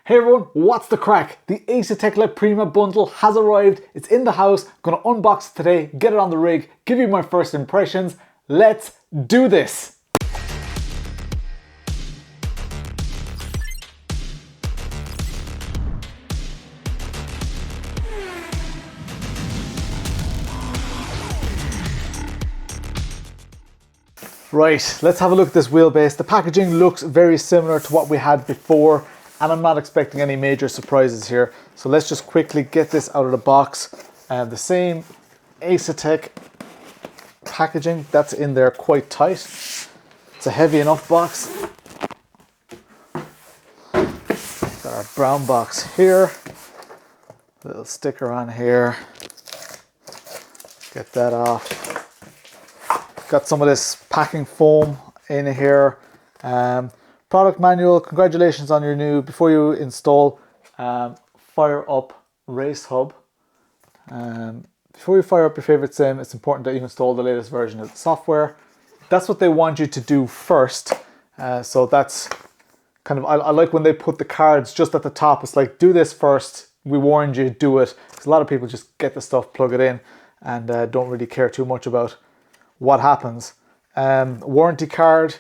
Hey everyone, what's the crack? The Asetek Prima bundle has arrived. It's in the house. I'm gonna unbox it today, get it on the rig, give you my first impressions. Let's do this. Right, let's have a look at this wheelbase. The packaging looks very similar to what we had before, and I'm not expecting any major surprises here. So let's just quickly get this out of the box. The same Asetek packaging, that's in there quite tight. It's a heavy enough box. Got our brown box here. Little sticker on here. Get that off. Got some of this packing foam in here. Product manual, congratulations on your new, before you install, fire up race hub. Before you fire up your favorite sim, it's important that you install the latest version of the software. That's what they want you to do first. So that's kind of, I like when they put the cards just at the top. It's like, do this first, we warned you, do it. Because a lot of people just get the stuff, plug it in, and don't really care too much about what happens. Warranty card.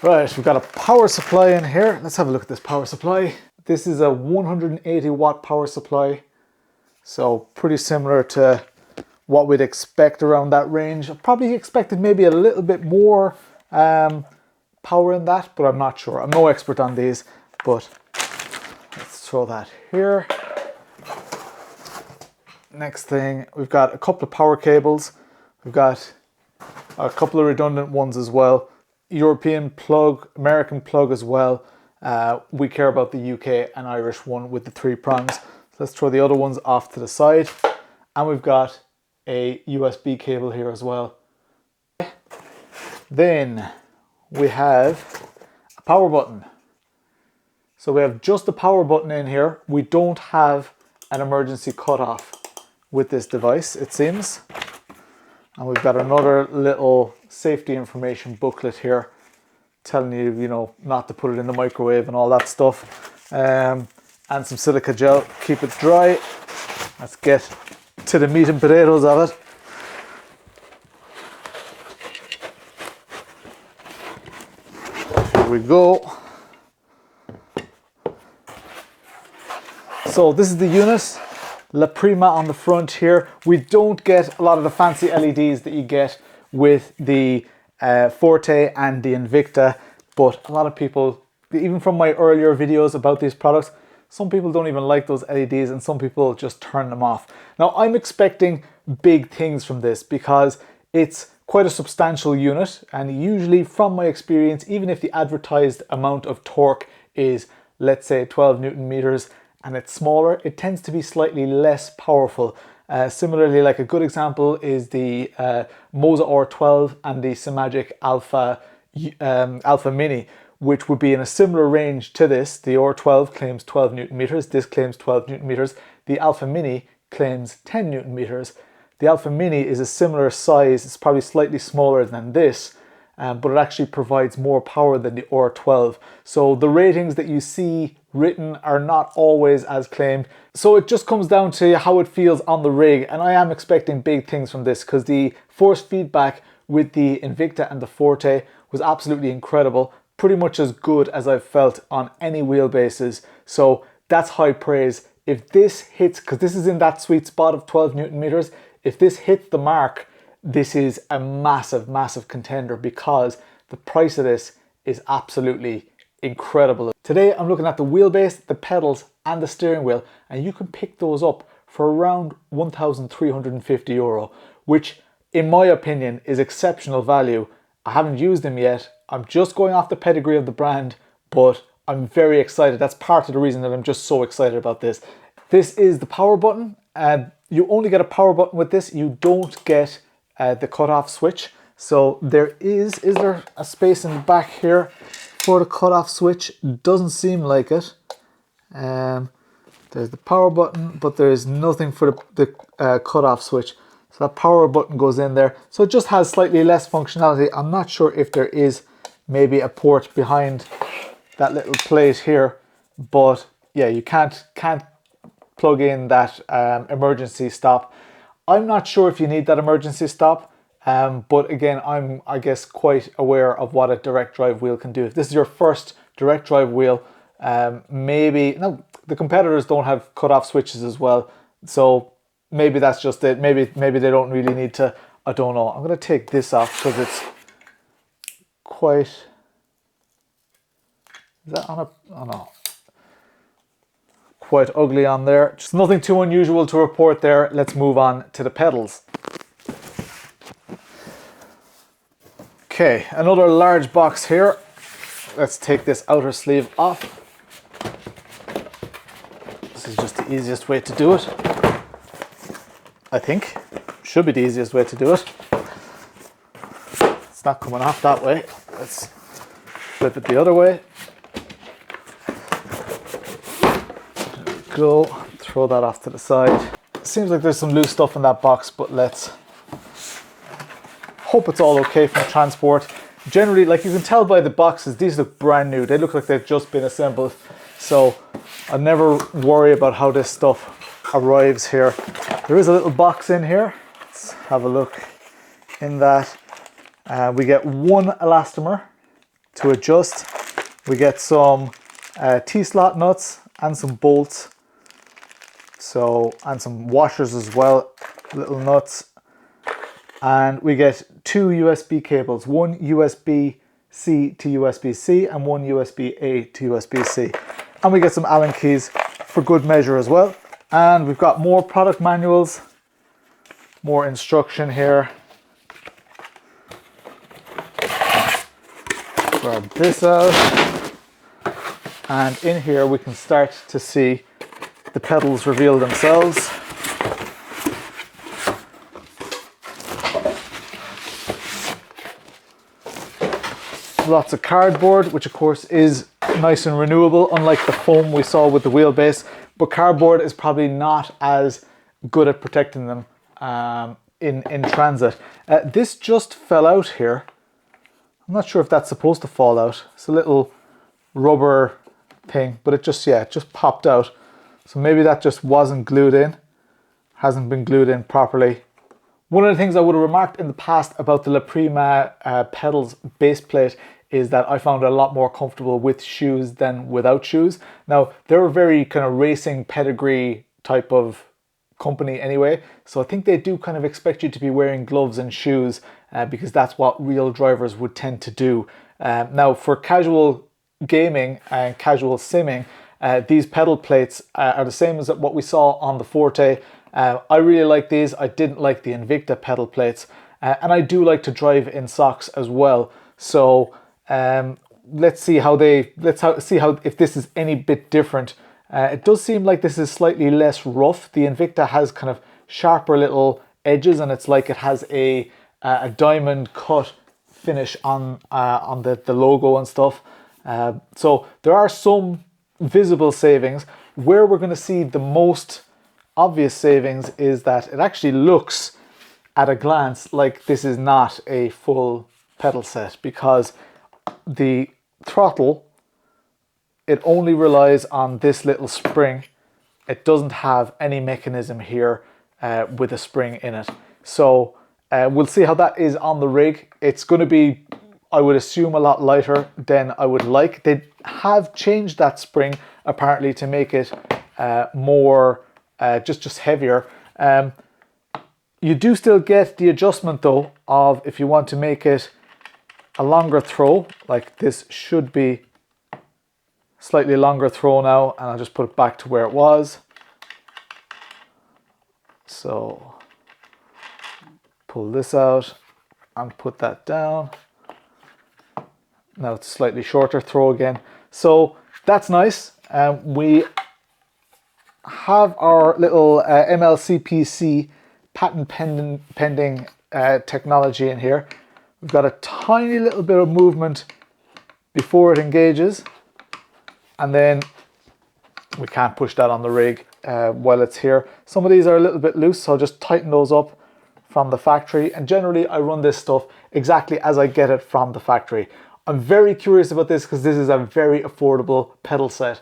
Right, we've got a power supply in here. Let's have a look at this power supply. This is a 180 watt power supply. So pretty similar to what we'd expect around that range. I probably expected maybe a little bit more power in that, but I'm not sure. I'm no expert on these, but let's throw that here. Next thing, we've got a couple of power cables. We've got a couple of redundant ones as well. European plug, American plug as well. We care about the UK and Irish one with the 3 prongs. So let's throw the other ones off to the side. And we've got a USB cable here as well. Then we have a power button. So we have just the power button in here. We don't have an emergency cutoff with this device, it seems. And we've got another little safety information booklet here telling you, you know, not to put it in the microwave and all that stuff. And some silica gel, keep it dry. Let's get to the meat and potatoes of it. Here we go. So this is the unit. La Prima on the front here. We don't get a lot of the fancy LEDs that you get with the Forte and the Invicta, but a lot of people, even from my earlier videos about these products, some people don't even like those LEDs and some people just turn them off. Now I'm expecting big things from this because it's quite a substantial unit, and usually from my experience, even if the advertised amount of torque is, let's say, 12 Newton meters, and it's smaller, it tends to be slightly less powerful. Similarly, like a good example is the Moza R12 and the Simagic Alpha Mini, which would be in a similar range to this. The R12 claims 12 Newton meters, this claims 12 Newton meters. The Alpha Mini claims 10 Newton meters. The Alpha Mini is a similar size, it's probably slightly smaller than this, but it actually provides more power than the R12. So the ratings that you see written are not always as claimed. So it just comes down to how it feels on the rig, and I am expecting big things from this because the force feedback with the Invicta and the Forte was absolutely incredible. Pretty much as good as I've felt on any wheelbases. So that's high praise. If this hits, because this is in that sweet spot of 12 Newton meters, if this hits the mark, this is a massive, massive contender because the price of this is absolutely incredible. Today I'm looking at the wheelbase, the pedals and the steering wheel, and you can pick those up for around €1,350, which in my opinion is exceptional value. I haven't used them yet. I'm just going off the pedigree of the brand, but I'm very excited. That's part of the reason that I'm just so excited about this. This is the power button, and you only get a power button with this. You don't get the cutoff switch. So is there a space in the back here for the cutoff switch? Doesn't seem like it. There's the power button, but there's nothing for the cutoff switch. So that power button goes in there. So it just has slightly less functionality. I'm not sure if there is maybe a port behind that little plate here, but yeah, you can't plug in that emergency stop. I'm not sure if you need that emergency stop, but again, I'm, I guess, quite aware of what a direct drive wheel can do. If this is your first direct drive wheel, maybe, no, the competitors don't have cutoff switches as well, so maybe that's just it. Maybe they don't really need to, I don't know. I'm going to take this off because it's quite, is that on a, oh no, quite ugly on there. Just nothing too unusual to report there. Let's move on to the pedals. Okay, another large box here. Let's take this outer sleeve off. This is just the easiest way to do it. I think. Should be the easiest way to do it. It's not coming off that way. Let's flip it the other way. There we go. Throw that off to the side. Seems like there's some loose stuff in that box, but let's hope it's all okay from transport. Generally, like you can tell by the boxes, these look brand new. They look like they've just been assembled. So I never worry about how this stuff arrives here. There is a little box in here. Let's have a look in that. We get one elastomer to adjust. We get some T-slot nuts and some bolts. So, and some washers as well, little nuts. And we get two USB cables, one USB-C to USB-C and one USB-A to USB-C. And we get some Allen keys for good measure as well. And we've got more product manuals, more instruction here. Grab this out. And in here we can start to see the pedals reveal themselves. Lots of cardboard, which of course is nice and renewable, unlike the foam we saw with the wheelbase. But cardboard is probably not as good at protecting them in transit. This just fell out here. I'm not sure if that's supposed to fall out. It's a little rubber thing, but it just, yeah, it just popped out. So maybe that just wasn't glued in, hasn't been glued in properly. One of the things I would have remarked in the past about the Prima pedals base plate is that I found it a lot more comfortable with shoes than without shoes. Now, they're a very kind of racing pedigree type of company anyway, so I think they do kind of expect you to be wearing gloves and shoes because that's what real drivers would tend to do. Now, for casual gaming and casual simming, these pedal plates are the same as what we saw on the Forte. I really like these. I didn't like the Invicta pedal plates, and I do like to drive in socks as well. So let's see how if this is any bit different. It does seem like this is slightly less rough. The Invicta has kind of sharper little edges, and it's like it has a diamond cut finish on the logo and stuff. So there are some visible savings. Where we're going to see the most obvious savings is that it actually looks at a glance like this is not a full pedal set, because the throttle, it only relies on this little spring. It doesn't have any mechanism here with a spring in it. So we'll see how that is on the rig. It's going to be, I would assume, a lot lighter than I would like. They have changed that spring apparently to make it more just heavier. You do still get the adjustment though of if you want to make it a longer throw, like this should be slightly longer throw now, and I'll just put it back to where it was. So pull this out and put that down. Now it's a slightly shorter throw again. So that's nice. We have our little MLCPC patent pending technology in here. We've got a tiny little bit of movement before it engages, and then we can't push that on the rig while it's here. Some of these are a little bit loose, so I'll just tighten those up from the factory, and generally I run this stuff exactly as I get it from the factory. I'm very curious about this because this is a very affordable pedal set.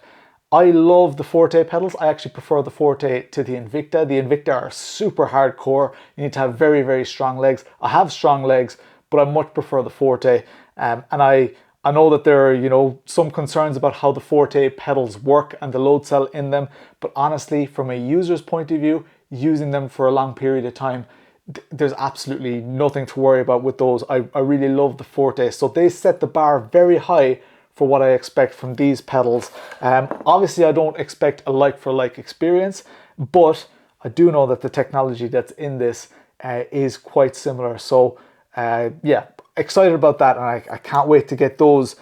I love the Forte pedals. I actually prefer the Forte to the Invicta. The Invicta are super hardcore. You need to have very, very strong legs. I have strong legs, but I much prefer the Forte. And I know that there are, you know, some concerns about how the Forte pedals work and the load cell in them. But honestly, from a user's point of view, using them for a long period of time, there's absolutely nothing to worry about with those. I really love the Forte. So they set the bar very high for what I expect from these pedals. Obviously, I don't expect a like-for-like experience, but I do know that the technology that's in this is quite similar. So yeah, excited about that, and I can't wait to get those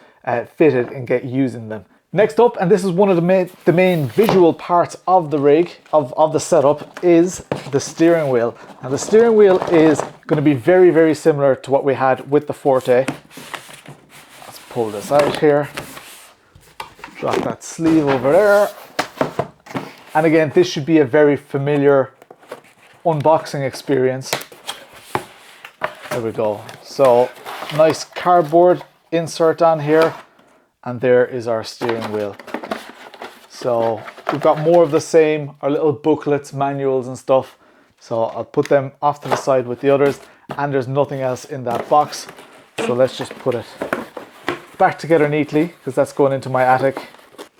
fitted and get using them. Next up, and this is one of the main visual parts of the rig, of the setup, is the steering wheel. And the steering wheel is going to be very, very similar to what we had with the Forte. Pull this out here, drop that sleeve over there, and again, this should be a very familiar unboxing experience. There we go. So nice cardboard insert on here, and there is our steering wheel. So we've got more of the same, our little booklets, manuals and stuff. So I'll put them off to the side with the others, and there's nothing else in that box. So let's just put it back together neatly, because that's going into my attic.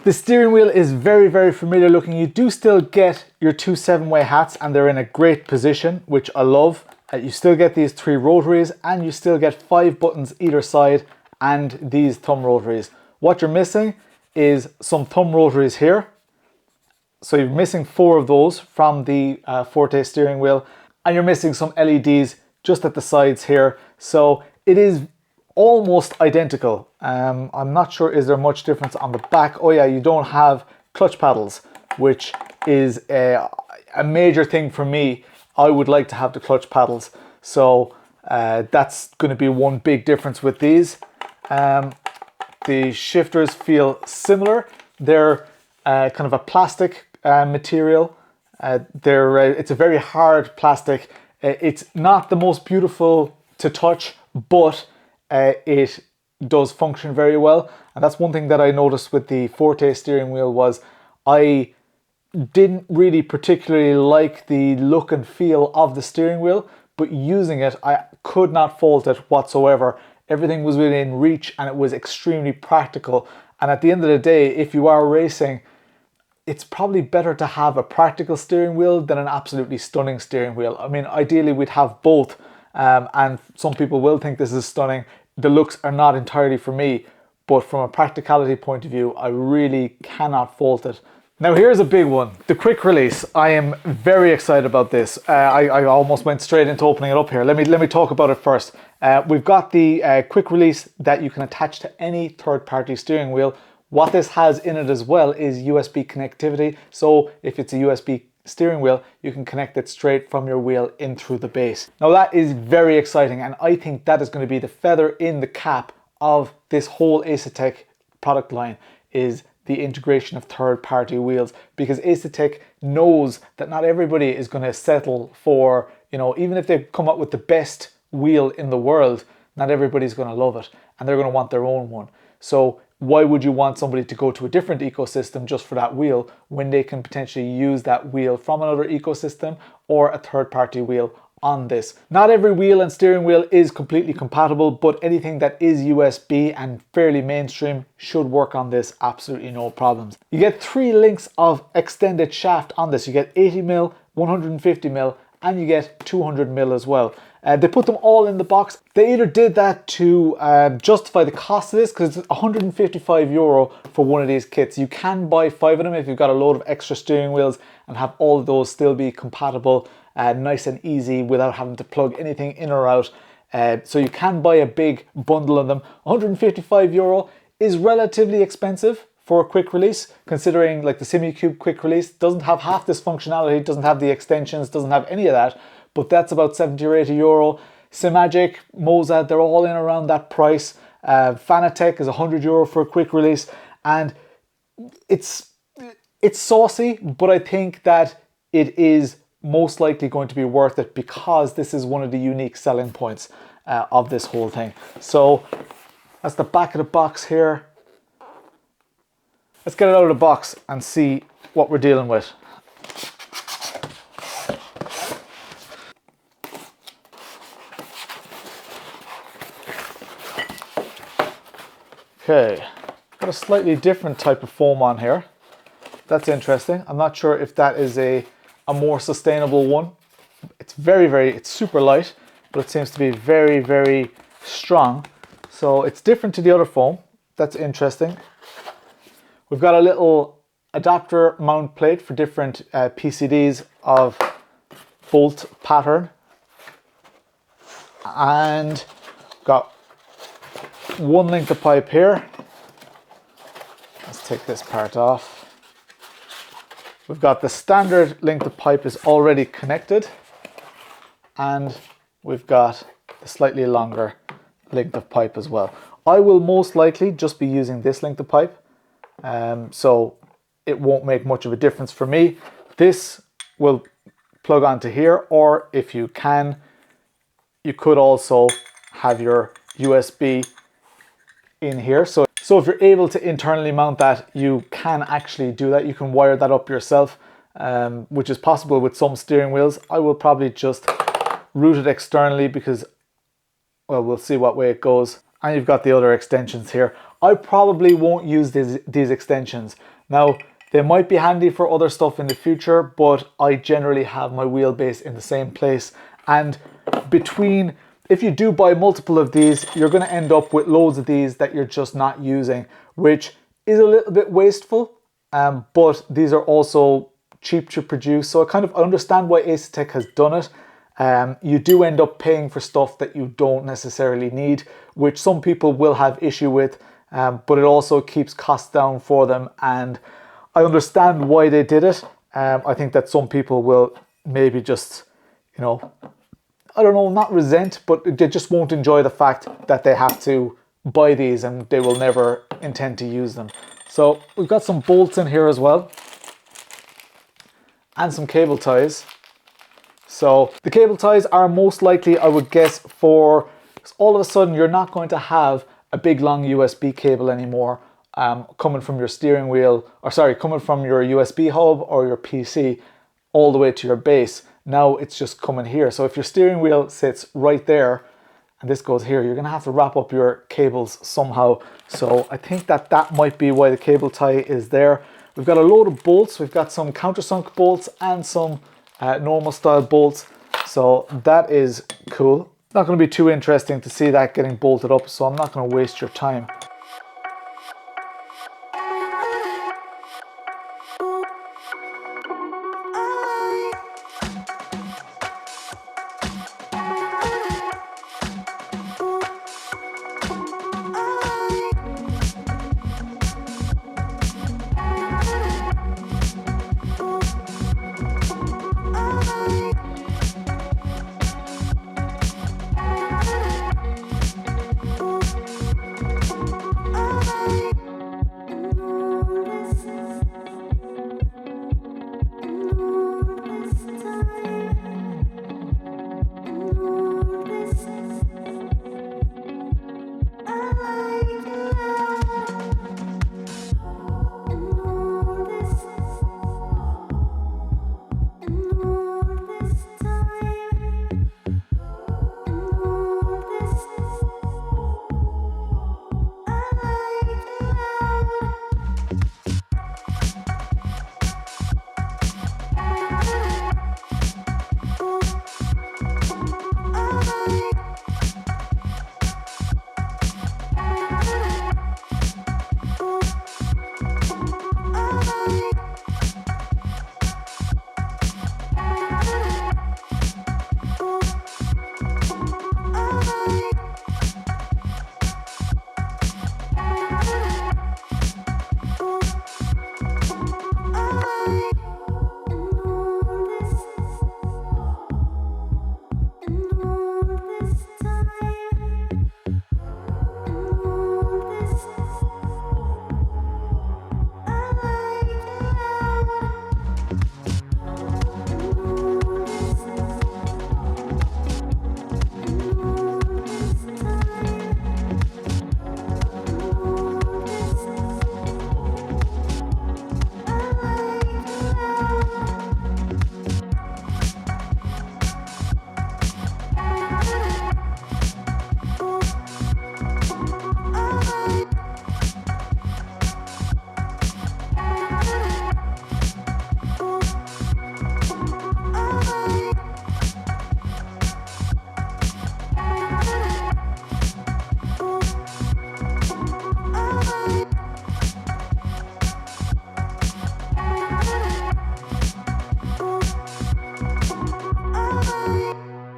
The steering wheel is very, very familiar looking. You do still get your two 7-way hats, and they're in a great position, which I love. You still get these 3 rotaries, and you still get 5 buttons either side, and these thumb rotaries. What you're missing is some thumb rotaries here. So you're missing 4 of those from the Forte steering wheel, and you're missing some LEDs just at the sides here. So it is almost identical. I'm not sure, is there much difference on the back? Oh yeah, you don't have clutch paddles, which is a major thing for me. I would like to have the clutch paddles. So that's going to be one big difference with these. The shifters feel similar. They're kind of a plastic material. It's a very hard plastic. It's not the most beautiful to touch, but it does function very well. And that's one thing that I noticed with the Forte steering wheel was I didn't really particularly like the look and feel of the steering wheel, but using it, I could not fault it whatsoever. Everything was within reach, and it was extremely practical. And at the end of the day, if you are racing, it's probably better to have a practical steering wheel than an absolutely stunning steering wheel. I mean, ideally we'd have both. And some people will think this is stunning. The looks are not entirely for me, but from a practicality point of view, I really cannot fault it. Now here's a big one, the quick release. I am very excited about this. I almost went straight into opening it up here. Let me talk about it first. We've got the quick release that you can attach to any third-party steering wheel. What this has in it as well is USB connectivity. So if it's a USB steering wheel, you can connect it straight from your wheel in through the base. Now that is very exciting, and I think that is going to be the feather in the cap of this whole Asetek product line, is the integration of third-party wheels, because Asetek knows that not everybody is going to settle for, you know, even if they come up with the best wheel in the world, not everybody's going to love it, and they're going to want their own one. So why would you want somebody to go to a different ecosystem just for that wheel when they can potentially use that wheel from another ecosystem or a third-party wheel on this? Not every wheel and steering wheel is completely compatible, but anything that is USB and fairly mainstream should work on this, absolutely no problems. You get 3 links of extended shaft on this. You get 80mm, 150mm, and you get 200mm as well. They put them all in the box. They either did that to justify the cost of this, because it's €155 for one of these kits. You can buy 5 of them if you've got a load of extra steering wheels and have all of those still be compatible, nice and easy without having to plug anything in or out. So you can buy a big bundle of them. €155 is relatively expensive for a quick release, considering like the SimiCube quick release doesn't have half this functionality, doesn't have the extensions, doesn't have any of that. But that's about €70 or €80. Simagic, Moza, they're all in around that price. Fanatec is €100 for a quick release, and it's saucy, but I think that it is most likely going to be worth it, because this is one of the unique selling points of this whole thing. So that's the back of the box here. let's get it out of the box and see what we're dealing with. Okay, got a slightly different type of foam on here. That's interesting. I'm not sure if that is a more sustainable one. It's it's super light, but it seems to be very, very strong. So it's different to the other foam. That's interesting. We've got a little adapter mount plate for different PCDs of bolt pattern. And got one length of pipe here. Let's take this part off. We've got the standard length of pipe is already connected, and we've got the slightly longer length of pipe as well. I will most likely just be using this length of pipe, so it won't make much of a difference for me. This will plug onto here, or if you can, you could also have your USB in here. So if you're able to internally mount that, you can actually do that. You can wire that up yourself, which is possible with some steering wheels. I will probably just route it externally because, well, we'll see what way it goes. And you've got the other extensions here. I probably won't use these extensions. Now, they might be handy for other stuff in the future, but I generally have my wheelbase in the same place. And if you do buy multiple of these, you're going to end up with loads of these that you're just not using, which is a little bit wasteful, but these are also cheap to produce. So I kind of understand why Asetek has done it. You do end up paying for stuff that you don't necessarily need, which some people will have issue with, but it also keeps costs down for them. And I understand why they did it. I think that some people will maybe just, you know, I don't know, not resent, but they just won't enjoy the fact that they have to buy these and they will never intend to use them. So we've got some bolts in here as well, and some cable ties. So the cable ties are most likely, I would guess, for all of a sudden you're not going to have a big long USB cable anymore coming from your steering wheel, or sorry, coming from your USB hub or your PC all the way to your base. Now it's just coming here. So if your steering wheel sits right there and this goes here, you're going to have to wrap up your cables somehow. So I think that might be why the cable tie is there. We've got a load of bolts. We've got some countersunk bolts and some normal style bolts. So that is cool. Not going to be too interesting to see that getting bolted up, so I'm not going to waste your time.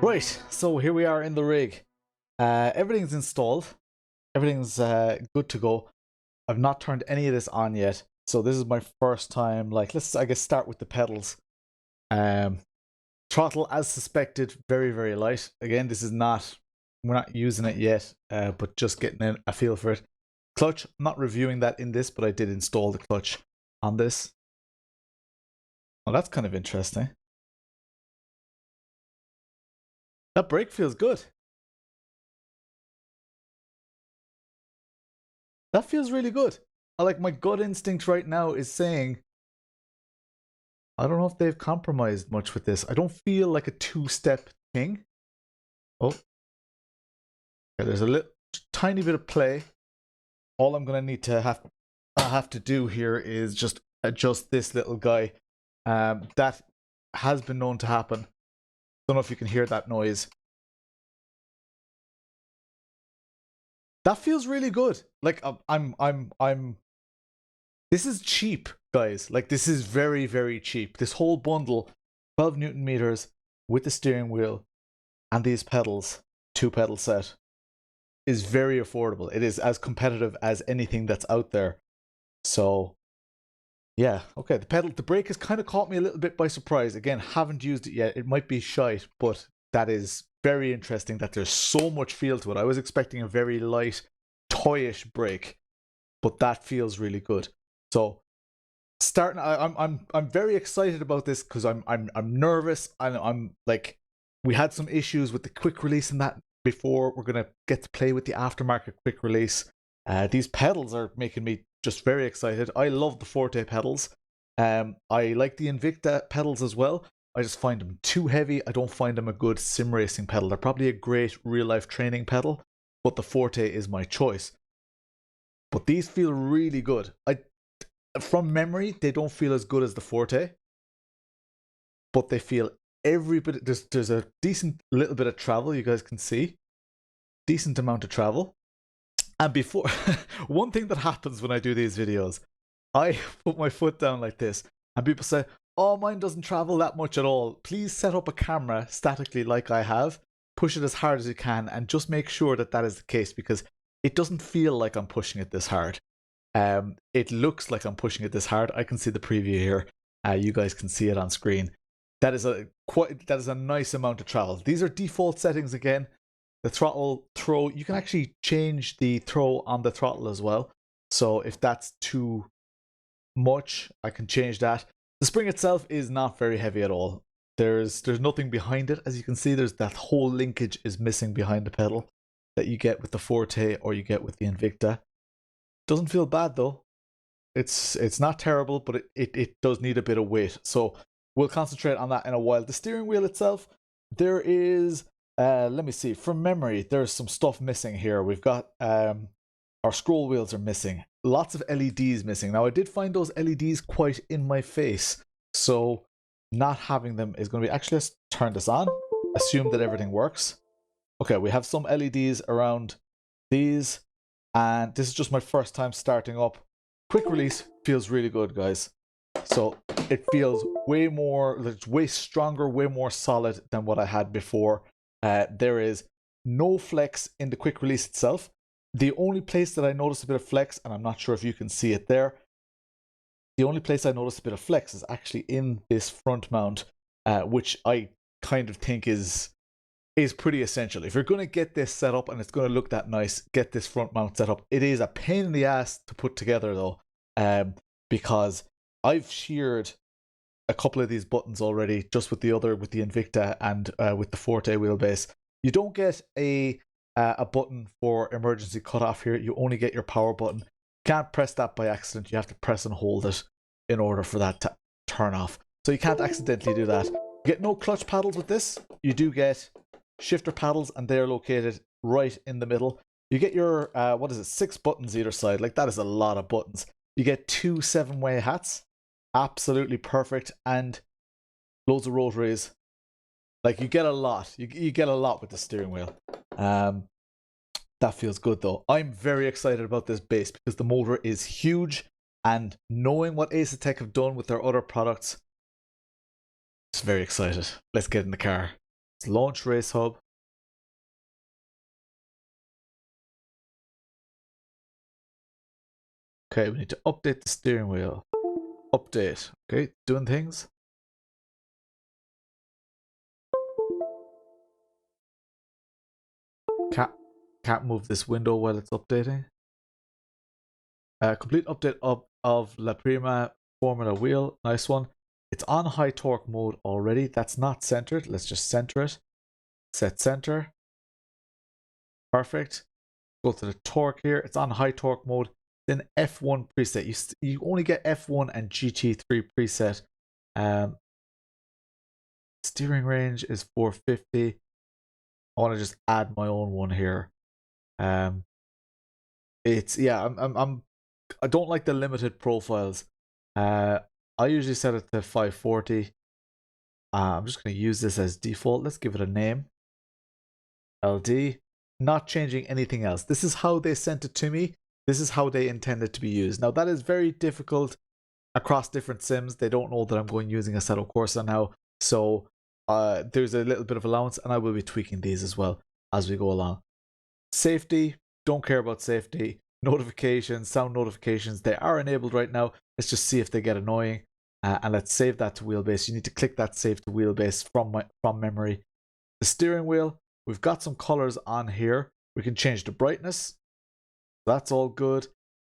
Right, so here we are in the rig. Everything's installed. Everything's good to go. I've not turned any of this on yet. So this is my first time, like, let's, I guess, start with the pedals. Throttle, as suspected, very, very light. Again, this is not, we're not using it yet, but just getting a feel for it. Clutch, I'm not reviewing that in this, but I did install the clutch on this. Well, that's kind of interesting. That brake feels good. That feels really good. I like, my gut instinct right now is saying, I don't know if they've compromised much with this. I don't feel like a two-step thing. Oh. Okay, there's a little tiny bit of play. All I'm gonna need to have to do here is just adjust this little guy. That has been known to happen. Don't know if you can hear that noise. That feels really good. Like, I'm this is cheap, guys. Like, this is very, very cheap. This whole bundle, 12 Newton meters with the steering wheel and these pedals, 2-pedal set, is very affordable. It is as competitive as anything that's out there. So yeah, okay, the brake has kind of caught me a little bit by surprise. Again, haven't used it yet. It might be shite, but that is very interesting that there's so much feel to it. I was expecting a very light, toyish brake, but that feels really good. So starting, I'm very excited about this because I'm nervous, and I'm like, we had some issues with the quick release and that before. We're gonna get to play with the aftermarket quick release. These pedals are making me just very excited. I love the Forte pedals. I like the Invicta pedals as well. I just find them too heavy. I don't find them a good sim racing pedal. They're probably a great real life training pedal, but the Forte is my choice. But these feel really good. From memory, they don't feel as good as the Forte, but they feel every bit. There's a decent little bit of travel. You guys can see decent amount of travel. And before, one thing that happens when I do these videos, I put my foot down like this, and people say, oh, mine doesn't travel that much at all. Please set up a camera statically like I have, push it as hard as you can, and just make sure that that is the case, because it doesn't feel like I'm pushing it this hard. It looks like I'm pushing it this hard. I can see the preview here. You guys can see it on screen. That is a nice amount of travel. These are default settings again. The throttle throw, you can actually change the throw on the throttle as well. So if that's too much, I can change that. The spring itself is not very heavy at all. There's nothing behind it. As you can see, there's that whole linkage is missing behind the pedal that you get with the Forte or you get with the Invicta. Doesn't feel bad though. It's not terrible, but it does need a bit of weight. So we'll concentrate on that in a while. The steering wheel itself, there is let me see, from memory, there's some stuff missing here. We've got our scroll wheels are missing. Lots of LEDs missing. Now I did find those LEDs quite in my face, so not having them is going to be, actually, let's turn this on, assume that everything works. Okay, we have some LEDs around these, and this is just my first time starting up. Quick release feels really good, guys. So it feels way more, it's way stronger, way more solid than what I had before. There is no flex in the quick release itself. The only place that I noticed a bit of flex, and I'm not sure if you can see it there, the only place I noticed a bit of flex is actually in this front mount, which I kind of think is pretty essential. If you're going to get this set up and it's going to look that nice, get this front mount set up. It is a pain in the ass to put together though, because I've sheared a couple of these buttons already, just with the Invicta and with the Forte wheelbase. You don't get a button for emergency cutoff here. You only get your power button. Can't press that by accident. You have to press and hold it in order for that to turn off. So you can't accidentally do that. You get no clutch paddles with this. You do get shifter paddles, and they're located right in the middle. You get your 6 buttons either side. Like, that is a lot of buttons. You get 2 7-way hats. Absolutely perfect, and loads of rotaries. Like, you get a lot. You get a lot with the steering wheel. That feels good though. I'm very excited about this base because the motor is huge, and knowing what Asetek have done with their other products, just very excited. Let's get in the car. Let's launch race hub. Okay, we need to update the steering wheel. Update. Okay, doing things. Can't move this window while it's updating. Complete update of La Prima Formula wheel. Nice one. It's on high torque mode already. That's not centered. Let's just center it. Set center. Perfect. Go to the torque here. It's on high torque mode. Then F1 preset. You only get F1 and GT3 preset. Steering range is 450. I want to just add my own one here. It's yeah. I don't like the limited profiles. I usually set it to 540. I'm just going to use this as default. Let's give it a name. LD. Not changing anything else. This is how they sent it to me. This is how they intend it to be used. Now that is very difficult across different sims. They don't know that I'm going using Assetto Corsa now. So there's a little bit of allowance, and I will be tweaking these as well as we go along. Safety. Don't care about safety. Notifications, sound notifications, they are enabled right now. Let's just see if they get annoying. And let's save that to Wheelbase. You need to click that save to Wheelbase from memory. The steering wheel, we've got some colors on here. We can change the brightness. That's all good.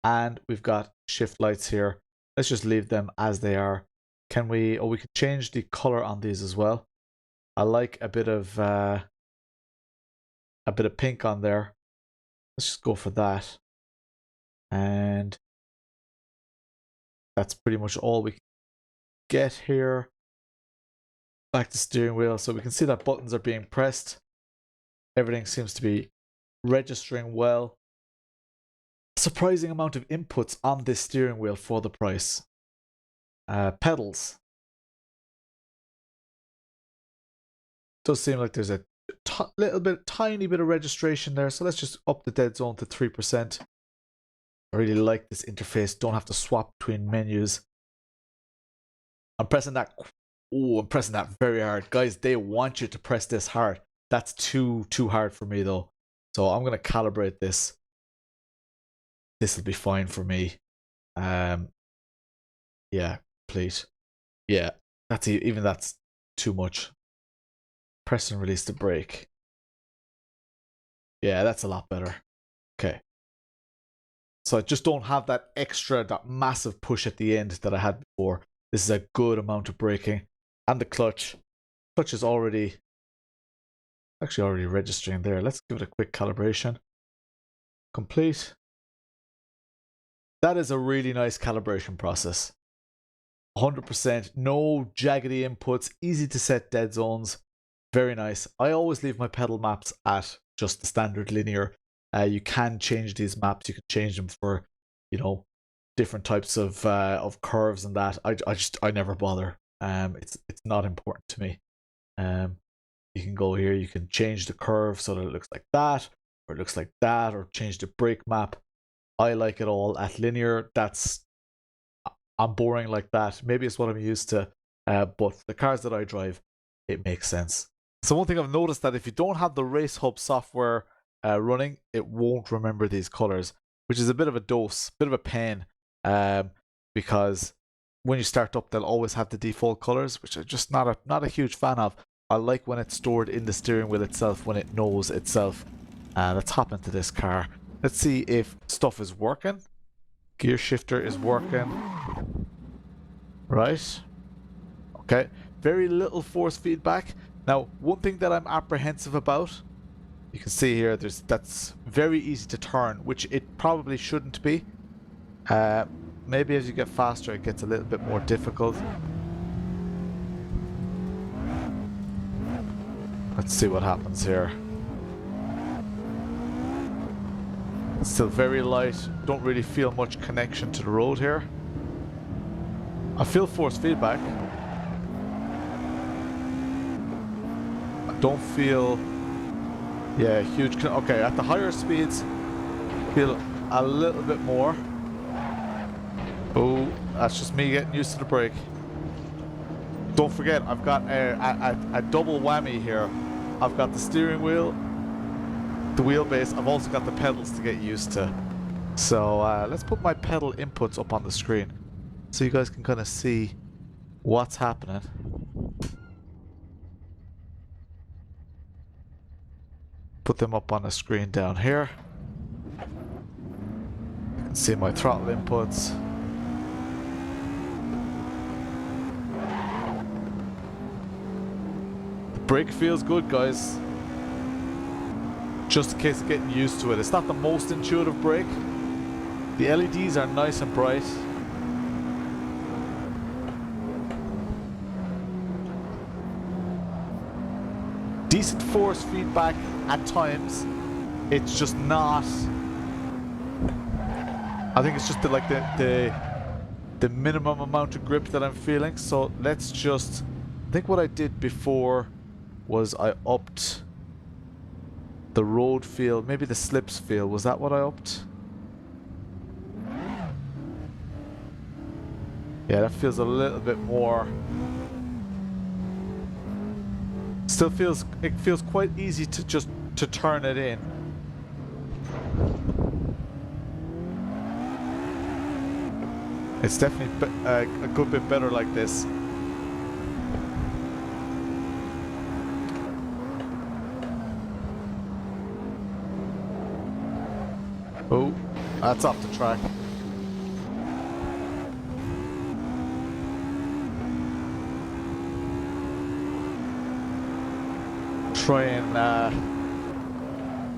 And we've got shift lights here. Let's just leave them as they are. Can we, we can change the color on these as well. I like a bit of pink on there. Let's just go for that. And that's pretty much all we can get here. Back to steering wheel. So we can see that buttons are being pressed. Everything seems to be registering well. Surprising amount of inputs on this steering wheel for the price. Pedals. Does seem like there's a tiny bit of registration there. So let's just up the dead zone to 3%. I really like this interface. Don't have to swap between menus. I'm pressing that. Oh, I'm pressing that very hard. Guys, they want you to press this hard. That's too hard for me though. So I'm going to calibrate this. This will be fine for me. Yeah, please. Yeah, even that's too much. Press and release the brake. Yeah, that's a lot better. Okay. So I just don't have that massive push at the end that I had before. This is a good amount of braking. And the clutch. Clutch is already registering there. Let's give it a quick calibration. Complete. That is a really nice calibration process. 100%. No jaggedy inputs. Easy to set dead zones. Very nice. I always leave my pedal maps at just the standard linear. You can change these maps. You can change them for, you know, different types of curves and that. I never bother. It's not important to me. You can go here. You can change the curve so that it looks like that, or it looks like that, or change the brake map. I like it all at linear. I'm boring like that. Maybe it's what I'm used to. But for the cars that I drive, it makes sense. So one thing I've noticed that if you don't have the Race Hub software running, it won't remember these colors, which is a bit of a dose, bit of a pain, because when you start up, they'll always have the default colors, which I'm just not a huge fan of. I like when it's stored in the steering wheel itself, when it knows itself. Let's hop into this car. Let's see if stuff is working. Gear shifter is working. Right. Okay. Very little force feedback. Now, one thing that I'm apprehensive about, you can see here, that's very easy to turn, which it probably shouldn't be. Maybe as you get faster, it gets a little bit more difficult. Let's see what happens here. It's still very light. Don't really feel much connection to the road here. I feel force feedback. I don't feel... Yeah, huge... Okay, at the higher speeds, feel a little bit more. Oh, that's just me getting used to the brake. Don't forget, I've got a double whammy here. I've got the steering wheel, the wheelbase. I've also got the pedals to get used to. So let's put my pedal inputs up on the screen so you guys can kind of see what's happening. Put them up on the screen down here. You can see my throttle inputs. The brake feels good, guys. Just in case of getting used to it. It's not the most intuitive brake. The LEDs are nice and bright. Decent force feedback at times. It's just not. I think it's just the minimum amount of grip that I'm feeling. So let's just. I think what I did before was I upped the road feel, maybe the slips feel. Was that what I upped? Yeah, that feels a little bit more. Still feels, it feels quite easy to just to turn it in. It's definitely a good bit better like this. Oh, that's off the track.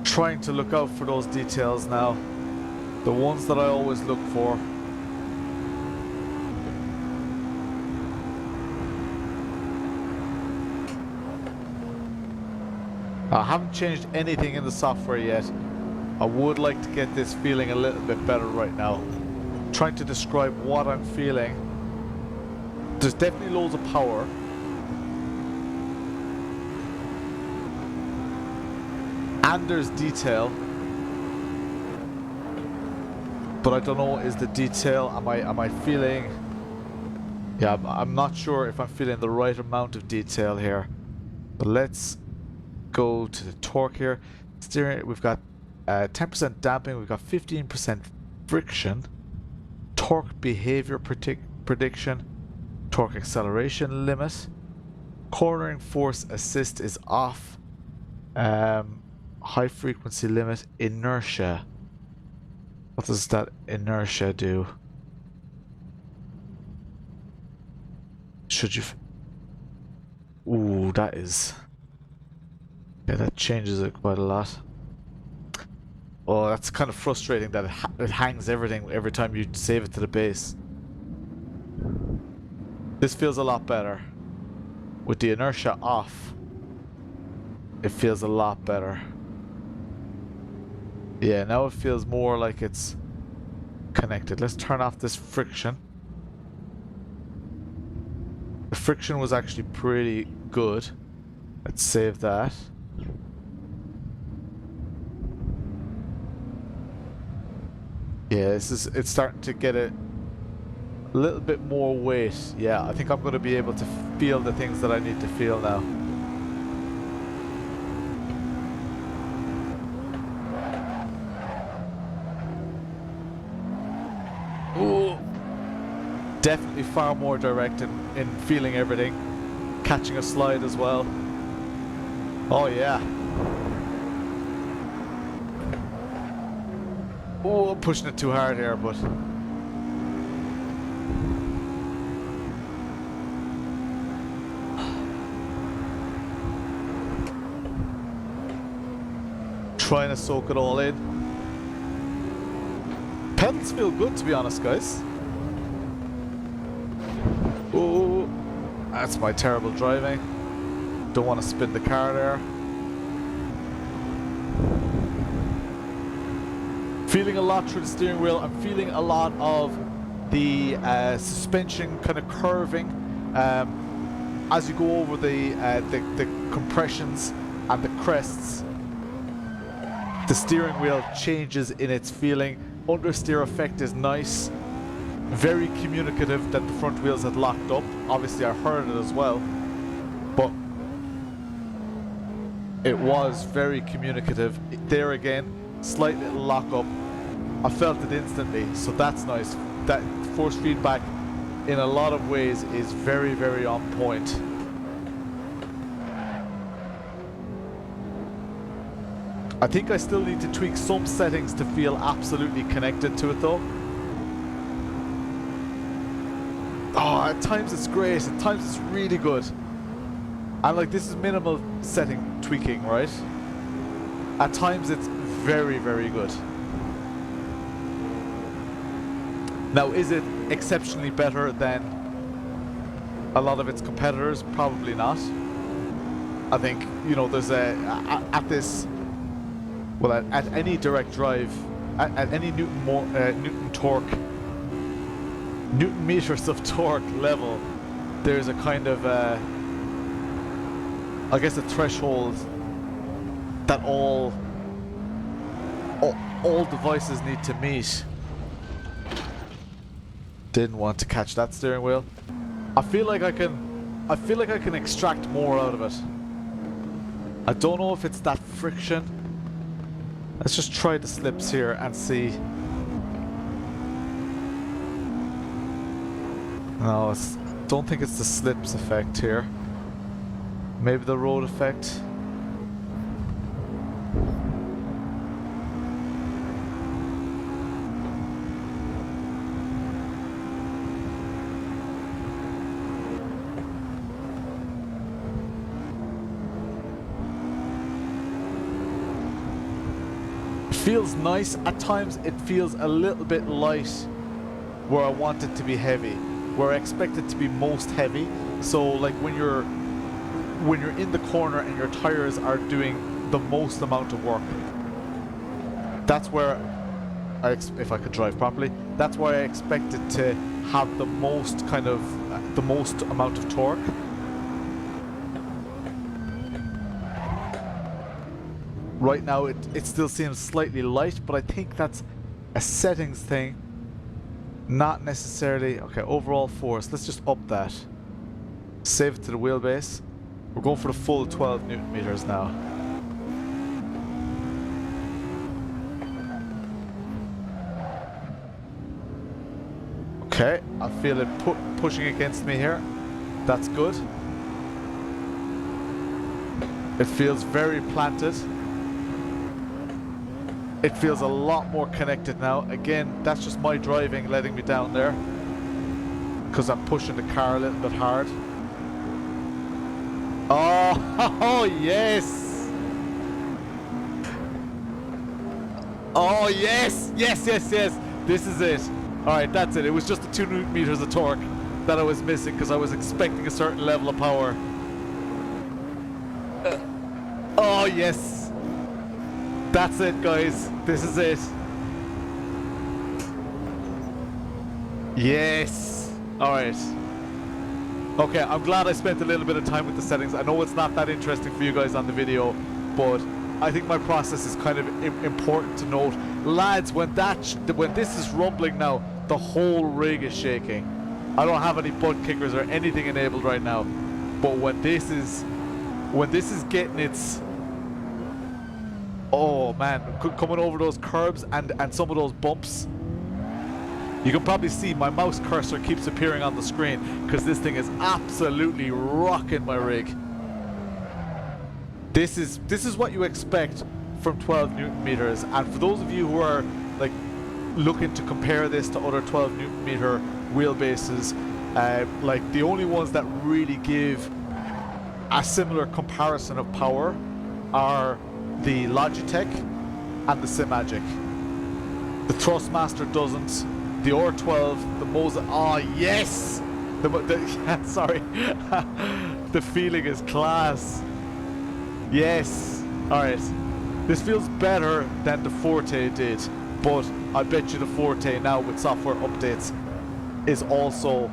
Trying to look out for those details now. The ones that I always look for. I haven't changed anything in the software yet. I would like to get this feeling a little bit better right now. Trying to describe what I'm feeling. There's definitely loads of power. And there's detail. But I don't know, is the detail, am I feeling, yeah, I'm not sure if I'm feeling the right amount of detail here. But let's go to the torque here. Steering, we've got 10% damping, we've got 15% friction, torque behavior prediction, torque acceleration limit, cornering force assist is off, high frequency limit, inertia. What does that inertia do? Should you... Ooh, that is... Yeah, that changes it quite a lot. Oh, that's kind of frustrating that it hangs everything every time you save it to the base. This feels a lot better. With the inertia off, it feels a lot better. Yeah, now it feels more like it's connected. Let's turn off this friction. The friction was actually pretty good. Let's save that. Yeah, it's starting to get a little bit more weight. Yeah, I think I'm going to be able to feel the things that I need to feel now. Ooh, definitely far more direct in feeling everything. Catching a slide as well. Oh yeah. Oh, I'm pushing it too hard here, but... Trying to soak it all in. Pedals feel good, to be honest, guys. Oh, that's my terrible driving. Don't want to spin the car there. Feeling a lot through the steering wheel. I'm feeling a lot of the suspension kind of curving as you go over the compressions and the crests. The steering wheel changes in its feeling. Understeer effect is nice. Very communicative that the front wheels had locked up. Obviously I heard it as well. But It was very communicative. There again, slight little lock up. I felt it instantly, so that's nice. That force feedback in a lot of ways is very, very on point. I think I still need to tweak some settings to feel absolutely connected to it though. Oh, at times it's great, at times it's really good. And like, this is minimal setting tweaking, right? At times it's very, very good. Now, is it exceptionally better than a lot of its competitors? Probably not. I think, you know, there's at this, well, at any direct drive, at any Newton torque, Newton meters of torque level, there's a kind of, I guess, a threshold that all devices need to meet. Didn't want to catch that steering wheel. I feel like I can extract more out of it. I don't know if it's that friction. Let's just try the slips here and see. No, don't think it's the slips effect here. Maybe the road effect. Feels nice. At times it feels a little bit light where I want it to be heavy, where I expect it to be most heavy. So like when you're in the corner and your tires are doing the most amount of work, that's where if I could drive properly, that's where I expect it to have the most kind of the most amount of torque. Right now it still seems slightly light, but I think that's a settings thing, not necessarily. Okay, overall force, let's just up that. Save it to the wheelbase. We're going for the full 12 Newton meters now. Okay, I feel it pushing against me here. That's good. It feels very planted. It feels a lot more connected now. Again, that's just my driving letting me down there, because I'm pushing the car a little bit hard. Oh, yes! Oh, yes! Yes, yes, yes! This is it. Alright, that's it. It was just the 2 Newton meters of torque that I was missing, because I was expecting a certain level of power. Oh, yes! That's it, guys. This is it. Yes. All right. Okay, I'm glad I spent a little bit of time with the settings. I know it's not that interesting for you guys on the video, but I think my process is kind of important to note. Lads, when this is rumbling now, the whole rig is shaking. I don't have any butt kickers or anything enabled right now, but when this is getting its, oh man, coming over those curbs and some of those bumps, you can probably see my mouse cursor keeps appearing on the screen because this thing is absolutely rocking my rig. This is what you expect from 12 Newton meters, and for those of you who are like looking to compare this to other 12 Newton meter wheelbases, like the only ones that really give a similar comparison of power are the Logitech and the Simagic. The Thrustmaster doesn't. The R12, the Moza. Oh yes! Sorry. The feeling is class. Yes. All right. This feels better than the Forte did, but I bet you the Forte now with software updates is also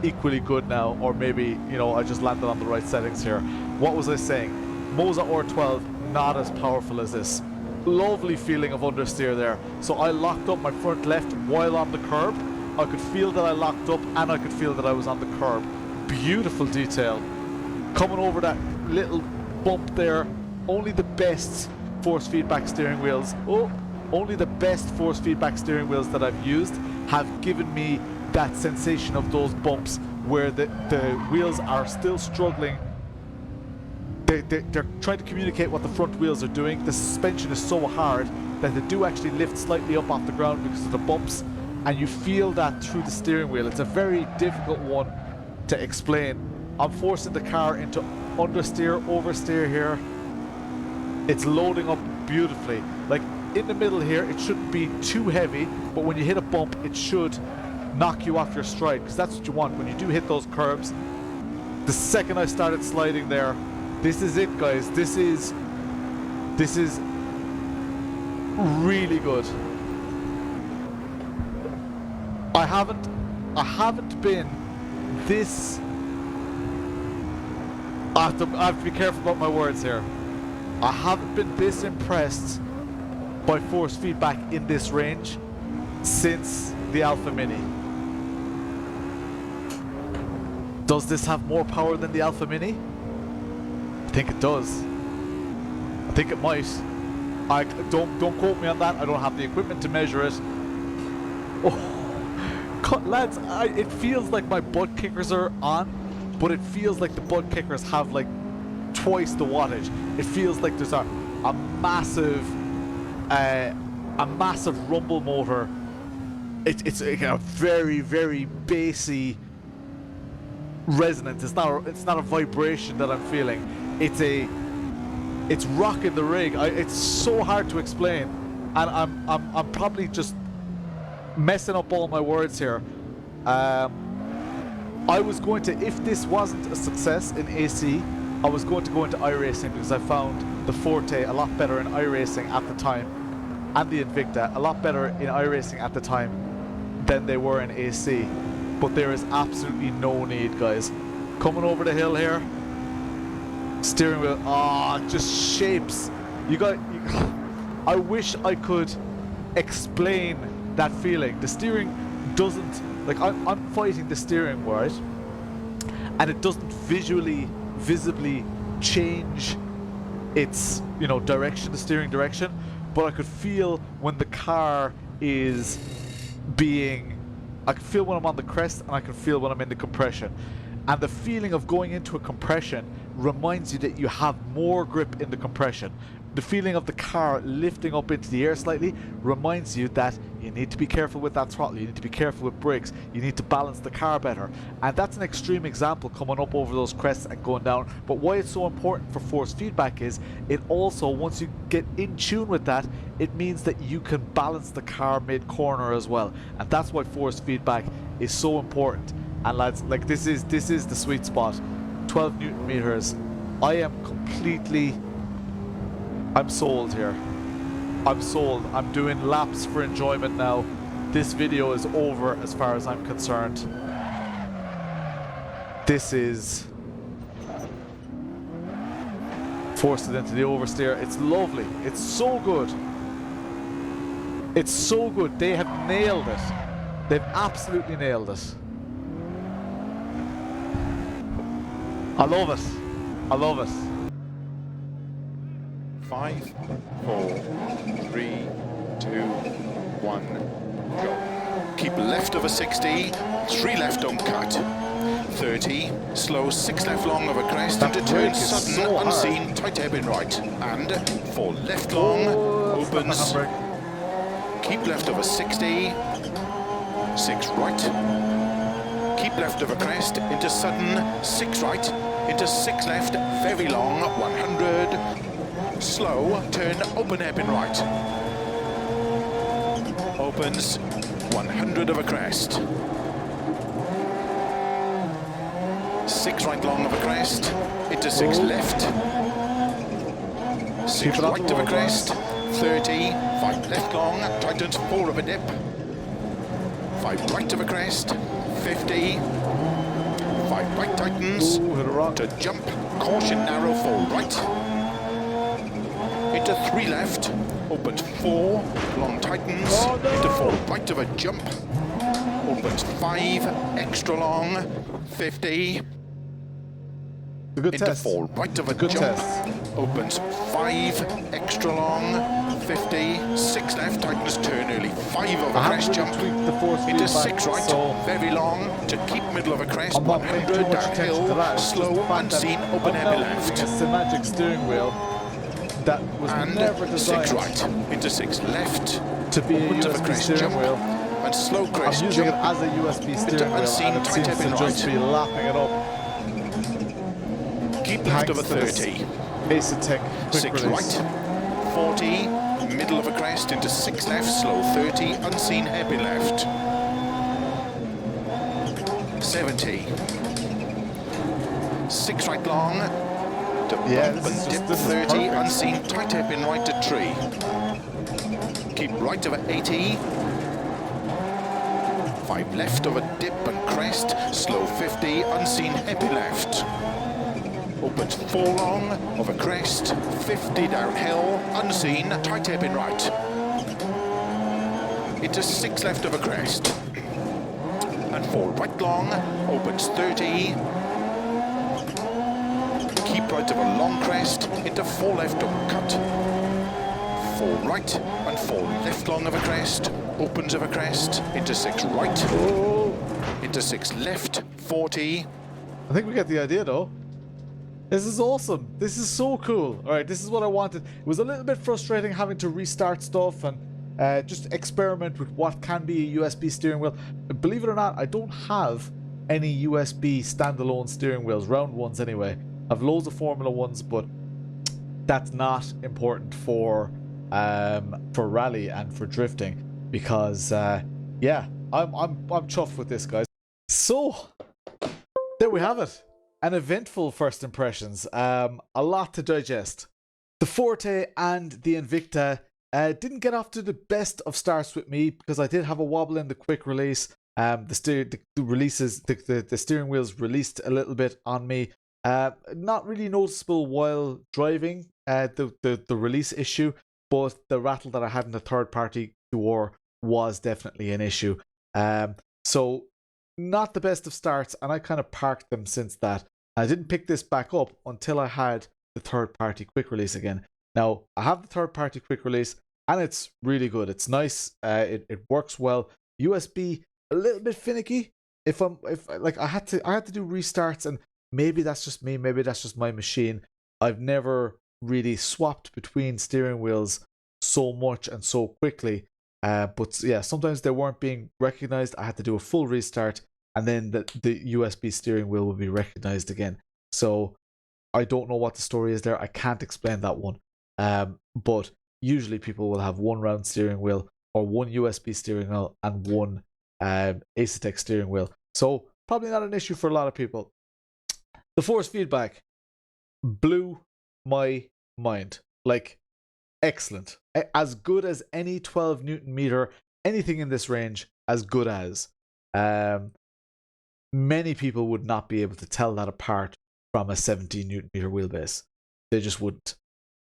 equally good now, or maybe, you know, I just landed on the right settings here. What was I saying? Moza R12, not as powerful as this. Lovely feeling of understeer there. So I locked up my front left while on the curb. I could feel that I locked up and I could feel that I was on the curb. Beautiful detail. Coming over that little bump there, only the best force feedback steering wheels, only the best force feedback steering wheels that I've used have given me that sensation of those bumps where the wheels are still struggling. They're trying to communicate what the front wheels are doing. The suspension is so hard that they do actually lift slightly up off the ground because of the bumps, and you feel that through the steering wheel. It's a very difficult one to explain. I'm forcing the car into understeer, oversteer here. It's loading up beautifully. Like in the middle here, it shouldn't be too heavy, but when you hit a bump, it should knock you off your stride, because that's what you want when you do hit those curves. The second I started sliding there, this is it, guys. This is really good. I haven't been this. I have to be careful about my words here. I haven't been this impressed by force feedback in this range since the Alpha Mini. Does this have more power than the Alpha Mini? I think it does. I think it might. Don't quote me on that. I don't have the equipment to measure it. Oh, lads, it feels like my butt kickers are on, but it feels like the butt kickers have like twice the wattage. It feels like there's a massive rumble motor. It's a very, very bassy resonance. It's not a vibration that I'm feeling. It's rocking the rig. It's so hard to explain, and I'm probably just messing up all my words here. I was going to, if this wasn't a success in AC, I was going to go into iRacing, because I found the Forte a lot better in iRacing at the time, and the Invicta a lot better in iRacing at the time than they were in AC. But there is absolutely no need, guys. Coming over the hill here, steering wheel, just shapes. I wish I could explain that feeling. The steering doesn't, like, I'm fighting the steering, right? And it doesn't visibly change its, direction, the steering direction, but I could feel when the car is I can feel when I'm on the crest, and I can feel when I'm in the compression. And the feeling of going into a compression reminds you that you have more grip in the compression. The feeling of the car lifting up into the air slightly reminds you that you need to be careful with that throttle, you need to be careful with brakes, you need to balance the car better. And that's an extreme example, coming up over those crests and going down. But why it's so important for force feedback is, it also, once you get in tune with that, it means that you can balance the car mid-corner as well. And that's why force feedback is so important. And lads, like, this is the sweet spot. 12 Newton meters. I am completely... I'm sold here. I'm sold. I'm doing laps for enjoyment now. This video is over as far as I'm concerned. This is... forced it into the oversteer. It's lovely. It's so good. It's so good. They have nailed it. They've absolutely nailed it. I love it. I love it. 5, 4, 3, 2, 1, go. Keep left over 60, 3 left, don't cut. 30, slow 6 left long over crest, into turn sudden, so unseen, tight hairpin right. And 4 left long, opens. Keep left over 60, 6 right. Keep left over crest, into sudden, 6 right, into 6 left, very long, 100. Slow, turn, open hairpin right. Opens, 100 over crest. 6 right long over crest, into 6 left. 6 right over crest, 30, 5 left long, tightens 4 over dip. 5 right over crest, 50. 5 right tightens, to jump, caution narrow, 4 right. Into 3 left, opens 4, long tightens, into 4 right of a jump, opens 5, extra long, 50, A good into test. 4, right of a Good jump, test. opens 5, extra long, 50, 6 left, tightens turn early, 5 over crest jump, The force into feedback, 6 right, so very long, to keep middle of a crest, I'm not paying too 100 much attention to downhill, that. It's just slow, the fact that unseen, open I'm heavy now left. using a Symagic steering wheel that was And never 6 designed right, into 6 left, to be a open to the USB crest steering jump, wheel. and slow I'm crest using it jump, as a USB steering wheel, unseen, and it tight seems to hairpin just right. be lapping it up. Keep left of a Thanks to 30. Asetek quick 6 release. right, 40, middle of a crest into 6 left, slow 30, unseen happy left. 70. 6 right long, to bump and dip 30, unseen tight hairpin right to tree. Keep right of a 80. 5 left of a dip and crest, slow 50, unseen happy left. Opens 4 long of a crest, 50 downhill, unseen, tight hairpin right. Into 6 left of a crest. And 4 right long, opens 30. Keep right of a long crest, into 4 left of cut. 4 right and 4 left long of a crest, opens of a crest, into 6 right, into 6 left, 40. I think we get the idea though. This is awesome. This is so cool. All right, this is what I wanted. It was a little bit frustrating having to restart stuff and just experiment with what can be a USB steering wheel. Believe it or not, I don't have any USB standalone steering wheels, round ones anyway. I have loads of Formula Ones, but that's not important for rally and for drifting because yeah, I'm chuffed with this, guys. So there we have it. An eventful first impressions. A lot to digest. The Forte and the Invicta didn't get off to the best of starts with me because I did have a wobble in the quick release. The steering wheels released a little bit on me. Not really noticeable while driving. The release issue, but the rattle that I had in the third party door was definitely an issue. So not the best of starts, and I kind of parked them since that. I didn't pick this back up until I had the third party quick release again. Now I have the third party quick release and it's really good. It's nice. It works well. USB a little bit finicky. If I had to do restarts, and maybe that's just me. Maybe that's just my machine. I've never really swapped between steering wheels so much and so quickly. But yeah, sometimes they weren't being recognized. I had to do a full restart, and then the USB steering wheel will be recognized again. So I don't know what the story is there. I can't explain that one. But usually people will have one round steering wheel or one USB steering wheel and one Asetek steering wheel. So probably not an issue for a lot of people. The force feedback blew my mind. Like, excellent. As good as any 12 Newton meter, anything in this range, as good as. Many people would not be able to tell that apart from a 17 Newton meter wheelbase. They just wouldn't.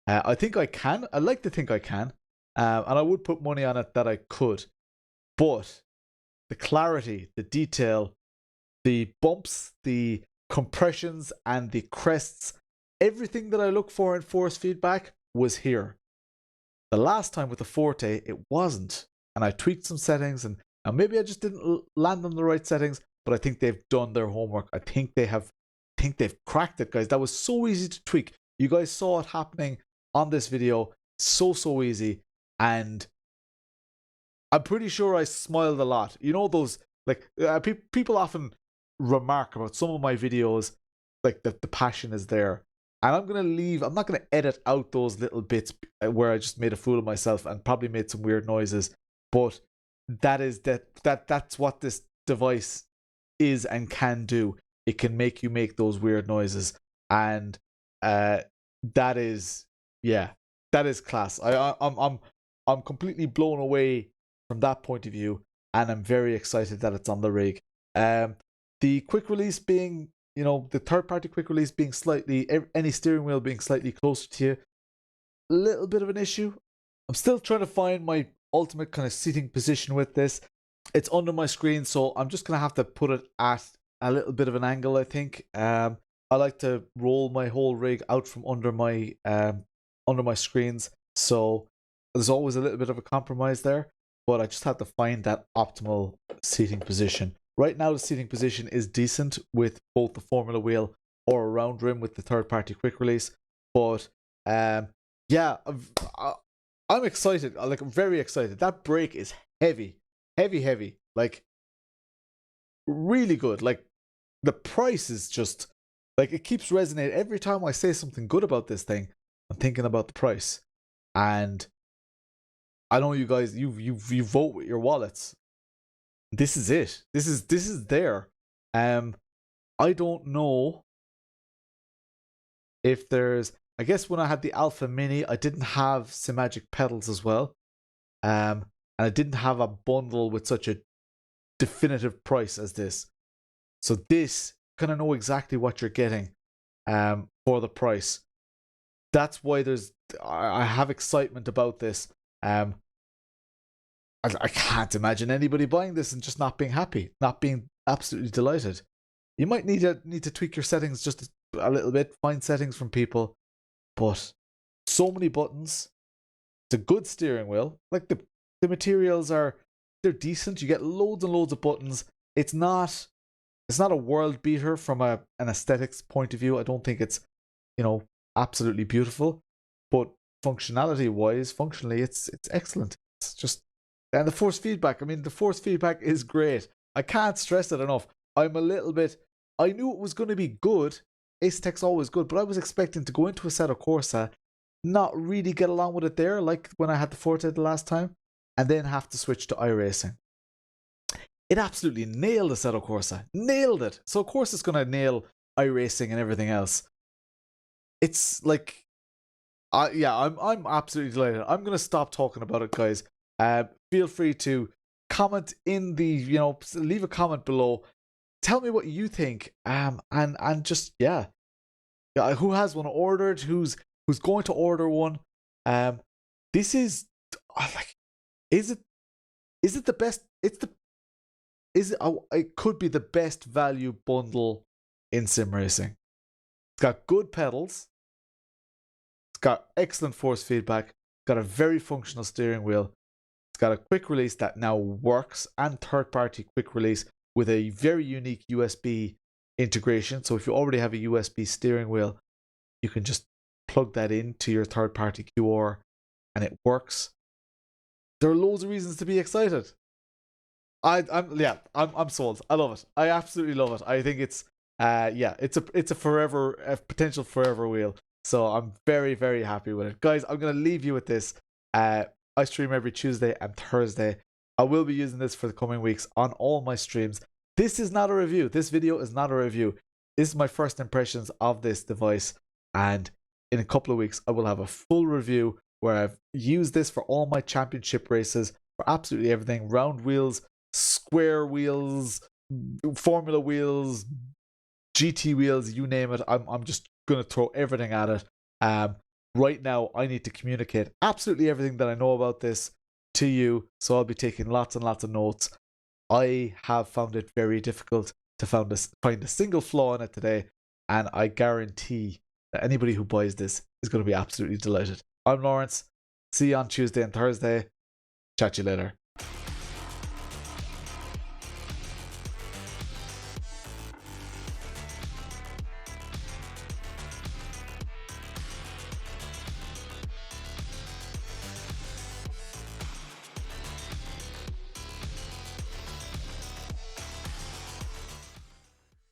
I think I can. I like to think I can. And I would put money on it that I could. But the clarity, the detail, the bumps, the compressions, and the crests, everything that I look for in force feedback was here. The last time with the Forte, it wasn't. And I tweaked some settings, and maybe I just didn't land on the right settings, but I think they've done their homework. I think they've cracked it, guys. That was so easy to tweak. You guys saw it happening on this video. So easy. And I'm pretty sure I smiled a lot. You know those, like, people often remark about some of my videos, like the passion is there. And I'm not going to edit out those little bits where I just made a fool of myself and probably made some weird noises. But that's what this device is and can do. It can make you make those weird noises. And that is class. I'm completely blown away from that point of view, and I'm very excited that it's on the rig. The quick release being, the third party quick release being any steering wheel being slightly closer to you, a little bit of an issue. I'm still trying to find my ultimate kind of seating position with this. It's under my screen, so I'm just gonna have to put it at a little bit of an angle, I think. I like to roll my whole rig out from under my screens, so there's always a little bit of a compromise there, but I just have to find that optimal seating position. Right now, the seating position is decent with both the Formula wheel or a round rim with the third-party quick release, but yeah, I'm excited. Like, I'm very excited. That brake is heavy, heavy, like really good. Like, the price is just like, it keeps resonating every time I say something good about this thing. I'm thinking about the price, and I know you guys, you vote with your wallets. This is it. This is there. I don't know if there's. I guess when I had the Alpha Mini, I didn't have Simagic pedals as well, and I didn't have a bundle with such a definitive price as this. So this, kind of know exactly what you're getting, for the price. That's why I have excitement about this. I can't imagine anybody buying this and just not being happy, not being absolutely delighted. You might need to tweak your settings just a little bit, find settings from people, but so many buttons. It's a good steering wheel. Like, the materials they're decent. You get loads and loads of buttons. It's not a world beater from an aesthetics point of view. I don't think it's, absolutely beautiful, but functionality wise, functionally, it's excellent. It's just, and the force feedback. I mean, the force feedback is great. I can't stress it enough. I knew it was going to be good. Asetek's always good, but I was expecting to go into Assetto Corsa, not really get along with it there, like when I had the Forte the last time, and then have to switch to iRacing. It absolutely nailed Assetto Corsa. Nailed it. So of course it's going to nail iRacing and everything else. It's like, yeah, I'm absolutely delighted. I'm going to stop talking about it, guys. Feel free to comment in the, leave a comment below. Tell me what you think. And just, yeah, who has one ordered? Who's going to order one? This is like, is it the best? It could be the best value bundle in sim racing. It's got good pedals. It's got excellent force feedback. It's got a very functional steering wheel. It's got a quick release that now works, and third-party quick release with a very unique USB integration. So if you already have a USB steering wheel, you can just plug that into your third-party QR and it works. There are loads of reasons to be excited. I'm sold. I love it. I absolutely love it. I think it's it's a potential forever wheel. So I'm very, very happy with it. Guys, I'm gonna leave you with this. I stream every Tuesday and Thursday. I will be using this for the coming weeks on all my streams. This is not a review. This video is not a review. This is my first impressions of this device, and in a couple of weeks I will have a full review where I've used this for all my championship races, for absolutely everything: round wheels, square wheels, Formula wheels, GT wheels, you name it. I'm just gonna throw everything at it. Right now I need to communicate absolutely everything that I know about this to you, so I'll be taking lots and lots of notes. I have found it very difficult to find a single flaw in it today, and I guarantee that anybody who buys this is going to be absolutely delighted. I'm Lawrence. See you on Tuesday and Thursday. Chat to you later.